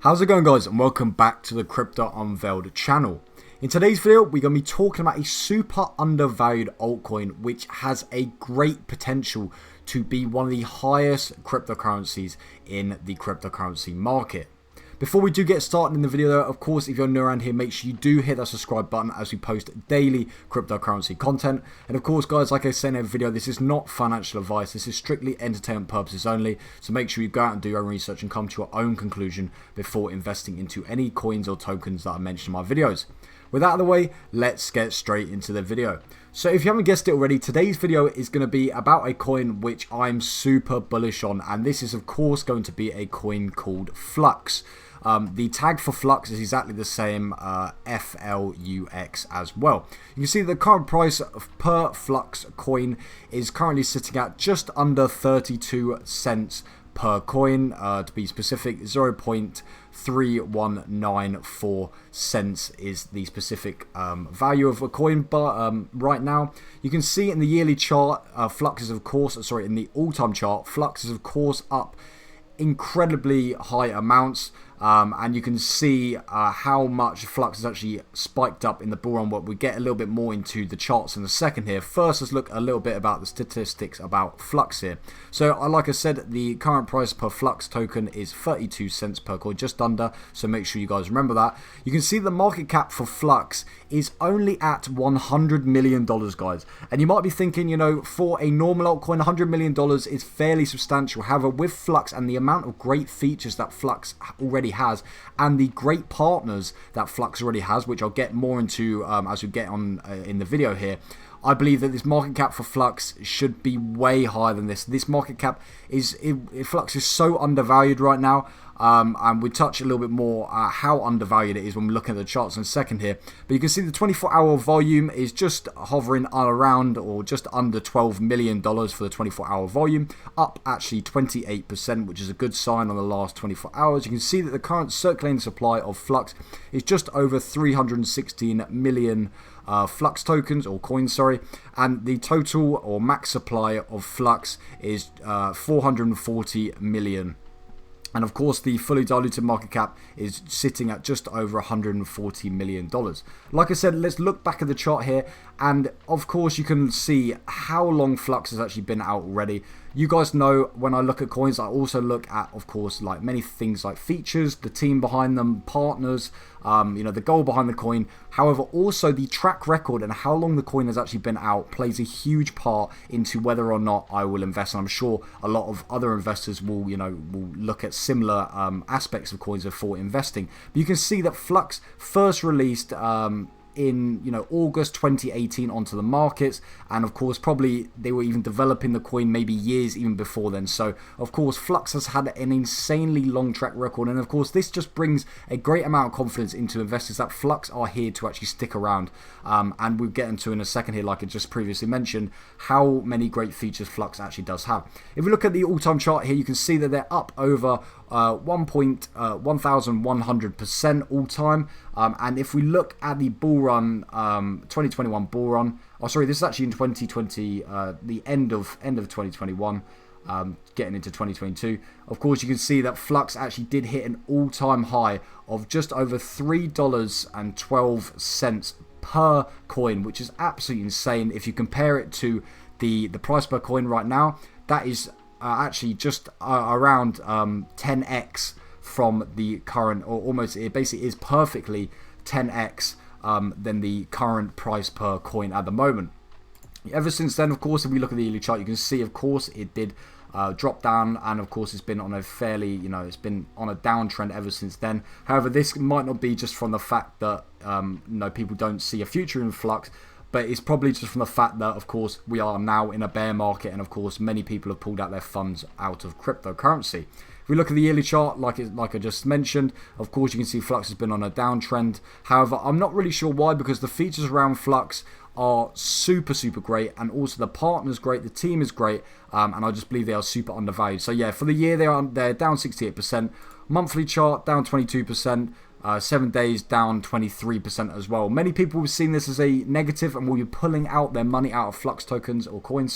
How's it going, guys, and welcome back to the Crypto Unveiled channel. In today's video, we're going to be talking about a super undervalued altcoin which has a great potential to be one of the highest cryptocurrencies in the cryptocurrency market. Before we do get started in the video though, of course, if you're new around here, make sure you do hit that subscribe button as we post daily cryptocurrency content. And of course, guys, like I said in every video, this is not financial advice. This is strictly entertainment purposes only. So make sure you go out and do your own research and come to your own conclusion before investing into any coins or tokens that I mention in my videos. With that out of the way, let's get straight into the video. So if you haven't guessed it already, today's video is going to be about a coin which I'm super bullish on. And this is, of course, going to be a coin called FLUX. The tag for FLUX is exactly the same, FLUX as well. You can see the current price per FLUX coin is currently sitting at just under 32 cents per coin, to be specific. 0.3194 cents is the specific value of a coin. But right now, you can see in the yearly chart, FLUX is of course, in the all-time chart, FLUX is of course up incredibly high amounts. And you can see how much FLUX has actually spiked up in the bull run. But we get a little bit more into the charts in a second here. First, let's look a little bit about the statistics about FLUX here. So, like I said, the current price per FLUX token is 32 cents per coin, just under. So make sure you guys remember that. You can see the market cap for FLUX is only at $100 million, guys. And you might be thinking, you know, for a normal altcoin, $100 million is fairly substantial. However, with FLUX and the amount of great features that FLUX already has and the great partners that FLUX already has, which I'll get more into as we get on in the video here, I believe that this market cap for FLUX should be way higher than this. This market cap FLUX is so undervalued right now. And we touch a little bit more how undervalued it is when we look at the charts in a second here. But you can see the 24-hour volume is just hovering around or just under $12 million for the 24-hour volume, up actually 28%, which is a good sign on the last 24 hours. You can see that the current circulating supply of FLUX is just over 316 million FLUX tokens or coins, and the total or max supply of FLUX is 440 million. And of course, the fully diluted market cap is sitting at just over $140 million. Like I said, let's look back at the chart here. And of course, you can see how long FLUX has actually been out already. You guys know when I look at coins, I also look at, of course, like many things like features, the team behind them, partners, you know, the goal behind the coin. However, also the track record and how long the coin has actually been out plays a huge part into whether or not I will invest. And I'm sure a lot of other investors will, you know, will look at similar aspects of coins before investing. But you can see that FLUX first released in, you know, August 2018 onto the markets, and of course probably they were even developing the coin maybe years even before then. So of course FLUX has had an insanely long track record, and of course this just brings a great amount of confidence into investors that FLUX are here to actually stick around. And we'll get into in a second here, like I just previously mentioned, how many great features FLUX actually does have. If we look at the all-time chart here, you can see that they're up over 1,100% all time. And if we look at the bull run, 2021 bull run, this is actually in 2020, the end of 2021, getting into 2022. Of course, you can see that FLUX actually did hit an all-time high of just over $3.12 per coin, which is absolutely insane. If you compare it to the price per coin right now, that is actually just around 10x from the current, or almost, it basically is perfectly 10x than the current price per coin at the moment. Ever since then, of course, if we look at the yearly chart, you can see, of course, it did drop down, and of course it's been on a fairly, you know, it's been on a downtrend ever since then. However, this might not be just from the fact that you know, people don't see a future in FLUX, but it's probably just from the fact that, of course, we are now in a bear market, and of course many people have pulled out their funds out of cryptocurrency. If we look at the yearly chart, like I just mentioned, of course you can see FLUX has been on a downtrend. However, I'm not really sure why, because the features around FLUX are super great, and also the partner's great, the team is great, and I just believe they are super undervalued. So yeah, for the year they're down 68%, monthly chart down 22%, 7 days down 23% as well. Many people have seen this as a negative and will be pulling out their money out of FLUX tokens or coins,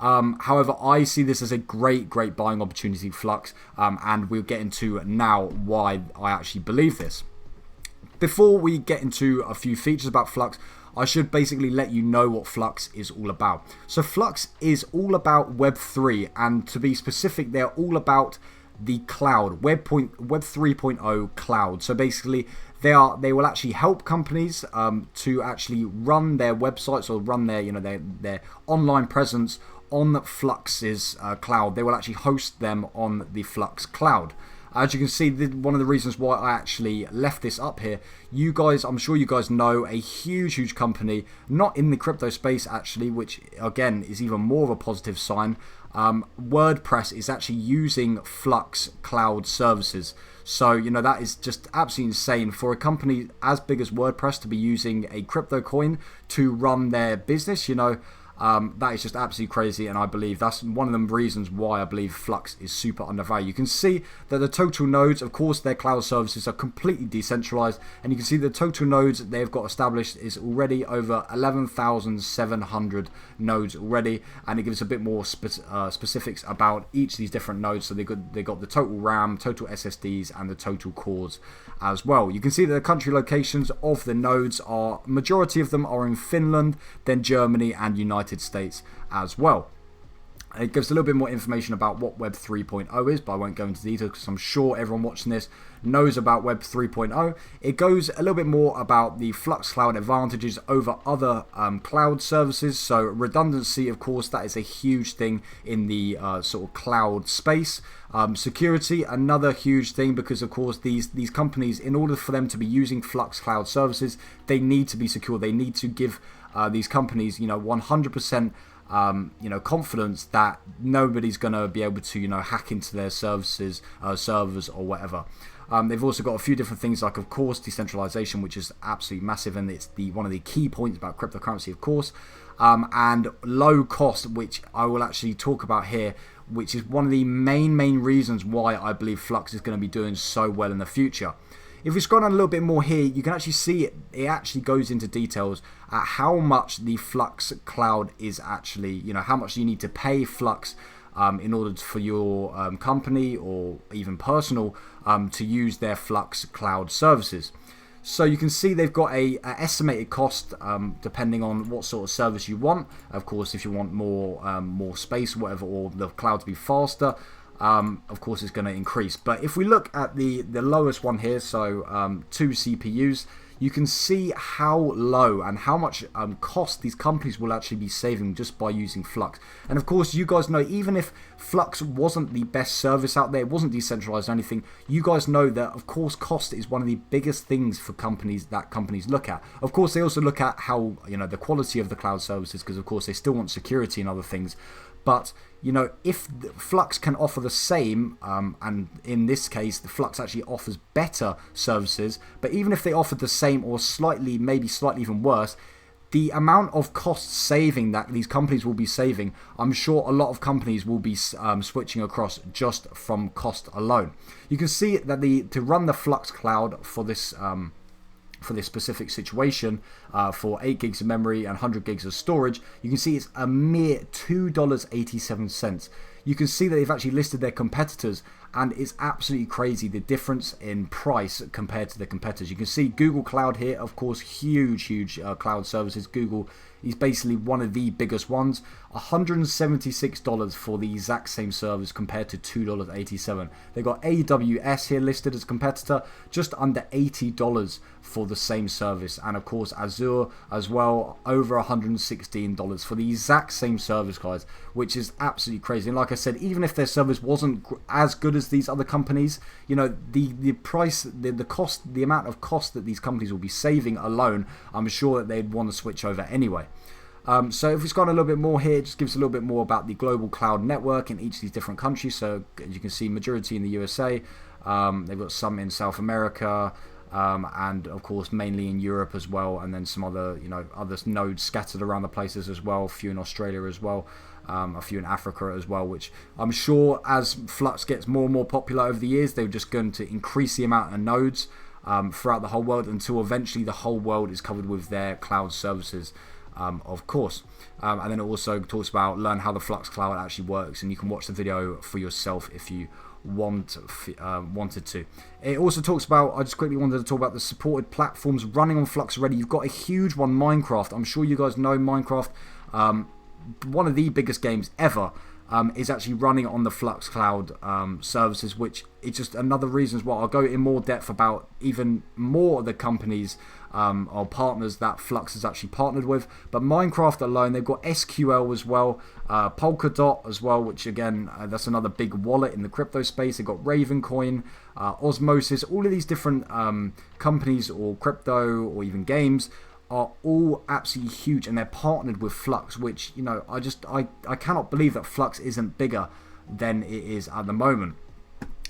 However, I see this as a great buying opportunity for Flux, and we'll get into now why I actually believe this. Before we get into a few features about Flux, I should basically let you know what Flux is all about. So Flux is all about Web3, and to be specific, they're all about the cloud, Web 3.0 cloud. So basically, they will actually help companies to actually run their websites or run their their online presence on Flux's cloud. They will actually host them on the Flux cloud. As you can see, one of the reasons why I actually left this up here, you guys, I'm sure you guys know a huge company, not in the crypto space actually, which again is even more of a positive sign. WordPress is actually using Flux cloud services. So, that is just absolutely insane for a company as big as WordPress to be using a crypto coin to run their business, that is just absolutely crazy, and I believe that's one of the reasons why I believe Flux is super undervalued. You can see that the total nodes, of course, their cloud services are completely decentralized, and you can see the total nodes that they've got established is already over 11,700 nodes already, and it gives a bit more specifics about each of these different nodes. So they got the total RAM, total SSDs, and the total cores as well. You can see that the country locations of the nodes majority of them are in Finland, then Germany, and United States as well. It gives a little bit more information about what Web 3.0 is, but I won't go into detail because I'm sure everyone watching this knows about Web 3.0. It goes a little bit more about the Flux Cloud advantages over other cloud services. So redundancy, of course, that is a huge thing in the sort of cloud space. Security, another huge thing, because of course these companies, in order for them to be using Flux Cloud services, they need to be secure. They need to give these companies 100% confidence that nobody's going to be able to hack into their services, servers or whatever. They've also got a few different things like, of course, decentralization, which is absolutely massive, and it's one of the key points about cryptocurrency, of course, and low cost, which I will actually talk about here, which is one of the main reasons why I believe Flux is going to be doing so well in the future. If we scroll down a little bit more here, you can actually see it actually goes into details at how much the Flux cloud is actually, how much you need to pay Flux in order for your company or even personal to use their Flux cloud services. So you can see they've got a estimated cost depending on what sort of service you want. Of course, if you want more space or whatever, or the cloud to be faster, of course it's going to increase. But if we look at the lowest one here, so 2 CPUs, you can see how low and how much cost these companies will actually be saving just by using Flux. And of course, you guys know, even if Flux wasn't the best service out there, it wasn't decentralized or anything, you guys know that of course cost is one of the biggest things for companies look at. Of course, they also look at how the quality of the cloud services, because of course they still want security and other things. But if Flux can offer the same, and in this case, the Flux actually offers better services, but even if they offered the same or maybe slightly even worse, the amount of cost saving that these companies will be saving, I'm sure a lot of companies will be switching across just from cost alone. You can see that to run the Flux Cloud for this specific situation, for 8 gigs of memory and 100 gigs of storage, you can see it's a mere $2.87. You can see that they've actually listed their competitors, and it's absolutely crazy the difference in price compared to the competitors. You can see Google Cloud here, of course, huge cloud services. Google is basically one of the biggest ones. $176 for the exact same service compared to $2.87. They've got AWS here listed as a competitor, just under $80 for the same service. And of course Azure as well, over $116 for the exact same service, guys, which is absolutely crazy. And like I said, even if their service wasn't as good as these other companies, the price, the cost, the amount of cost that these companies will be saving alone, I'm sure that they'd want to switch over anyway. So if we've got a little bit more here, it just gives a little bit more about the global cloud network in each of these different countries. So as you can see, majority in the USA, they've got some in South America, and of course mainly in Europe as well, and then some other other nodes scattered around the places as well, a few in Australia as well, a few in Africa as well, which I'm sure as Flux gets more and more popular over the years, they're just going to increase the amount of nodes throughout the whole world until eventually the whole world is covered with their cloud services. of course. And then it also talks about learn how the Flux Cloud actually works, and you can watch the video for yourself if you wanted to. It also talks about, I just quickly wanted to talk about the supported platforms running on Flux already. You've got a huge one, Minecraft. I'm sure you guys know Minecraft. One of the biggest games ever. Is actually running on the Flux Cloud services, which is just another reason why I'll go in more depth about even more of the companies or partners that Flux has actually partnered with. But Minecraft alone, they've got SQL as well, Polkadot as well, which again, that's another big wallet in the crypto space. They've got Ravencoin, Osmosis, all of these different companies or crypto or even games are all absolutely huge, and they're partnered with Flux, which, you know, I cannot believe that Flux isn't bigger than it is at the moment.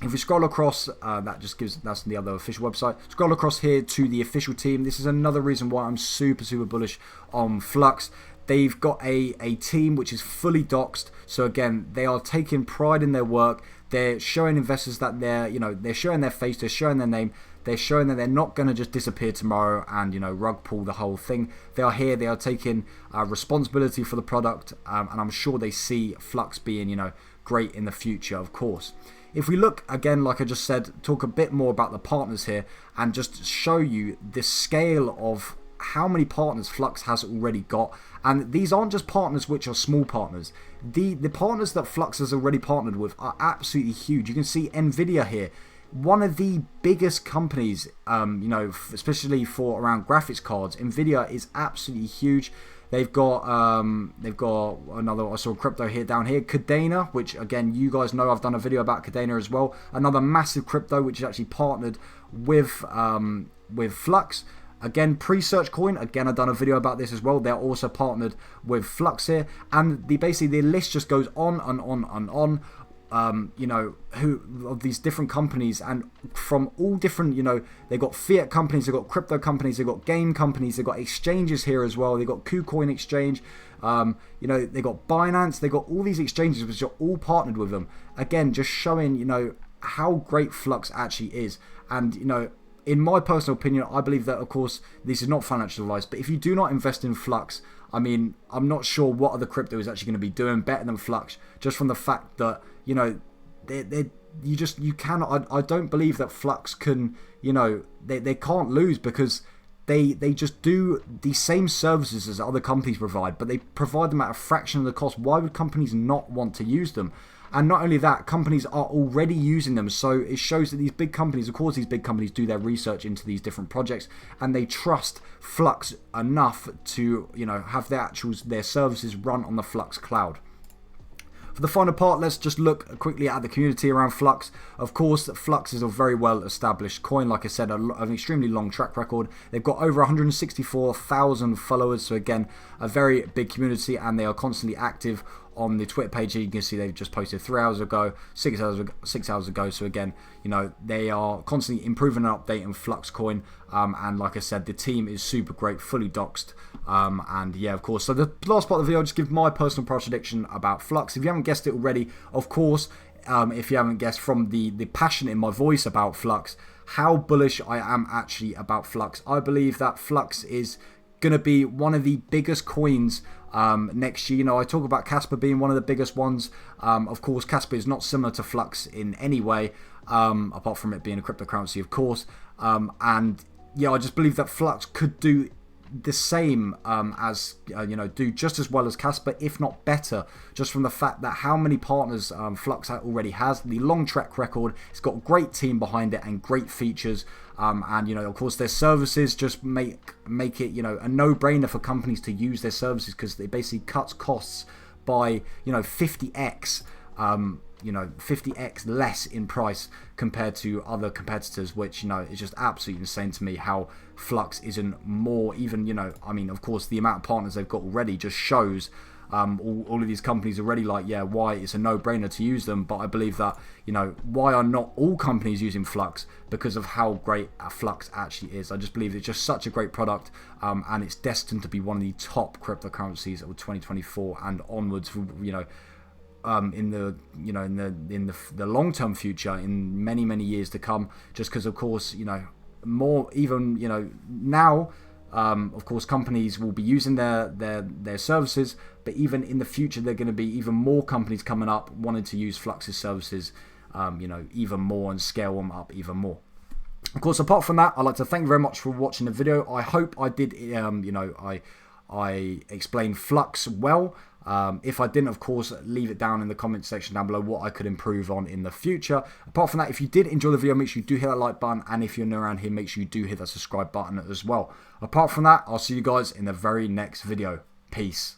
If we scroll across, that's the other official website. Scroll across here to the official team. This is another reason why I'm super bullish on Flux. They've got a team which is fully doxed. So again, they are taking pride in their work. They're showing investors that they're showing their face, they're showing their name, they're showing that they're not going to just disappear tomorrow and, rug pull the whole thing. They are here, they are taking responsibility for the product, and I'm sure they see Flux being, great in the future, of course. If we look again, like I just said, talk a bit more about the partners here and just show you the scale of how many partners Flux has already got. And these aren't just partners which are small partners. The partners that Flux has already partnered with are absolutely huge. You can see Nvidia here, one of the biggest companies, especially for around graphics cards. Nvidia is absolutely huge. They've got another, I saw crypto here down here, Cadena, which again, you guys know I've done a video about Cadena as well. Another massive crypto which is actually partnered with Flux. Again, Pre-Search Coin, again, I've done a video about this as well. They're also partnered with Flux here. And basically the list just goes on and on and on. Who of these different companies, and from all different, they've got fiat companies, they've got crypto companies, they've got game companies, they've got exchanges here as well. They've got KuCoin exchange, they've got Binance, they've got all these exchanges which are all partnered with them. Again, just showing, how great Flux actually is. And, in my personal opinion, I believe that, of course, this is not financial advice, but if you do not invest in Flux, I mean, I'm not sure what other crypto is actually going to be doing better than Flux, just from the fact that, you cannot, I don't believe that Flux can, they can't lose, because they just do the same services as other companies provide, but they provide them at a fraction of the cost. Why would companies not want to use them? And not only that, companies are already using them. So it shows that these big companies, of course, these big companies do their research into these different projects, and they trust Flux enough to, have their services run on the Flux Cloud. For the final part, let's just look quickly at the community around Flux. Of course, Flux is a very well established coin. Like I said, an extremely long track record. They've got over 164,000 followers. So again, a very big community, and they are constantly active on the Twitter page. You can see they've just posted 3 hours ago, 6 hours ago. So again, they are constantly improving and updating Flux coin. And like I said, the team is super great, fully doxed. And yeah, of course. So the last part of the video, I'll just give my personal prediction about Flux. If you haven't guessed it already, of course, if you haven't guessed from the passion in my voice about Flux, how bullish I am actually about Flux. I believe that Flux is going to be one of the biggest coins next year. I talk about Casper being one of the biggest ones. Of course, Casper is not similar to Flux in any way, apart from it being a cryptocurrency, of course. And yeah, I just believe that Flux could do the same as do just as well as Casper, if not better, just from the fact that how many partners Flux already has, the long track record. It's got a great team behind it and great features, and of course their services just make it a no-brainer for companies to use their services, because it basically cuts costs by 50x 50x less in price compared to other competitors, which is just absolutely insane to me how Flux isn't more even, I mean, of course the amount of partners they've got already just shows all of these companies already why it's a no-brainer to use them. But I believe that why are not all companies using Flux? Because of how great Flux actually is. I just believe it's just such a great product, and it's destined to be one of the top cryptocurrencies of 2024 and onwards, in the long-term future, in many years to come, just because of course more even now of course, companies will be using their services, but even in the future, there are going to be even more companies coming up wanting to use Flux's services, even more, and scale them up even more. Of course, apart from that, I'd like to thank you very much for watching the video. I hope I did, I explained Flux well. If I didn't, of course, leave it down in the comment section down below what I could improve on in the future. Apart from that, if you did enjoy the video, make sure you do hit that like button. And if you're new around here, make sure you do hit that subscribe button as well. Apart from that, I'll see you guys in the very next video. Peace.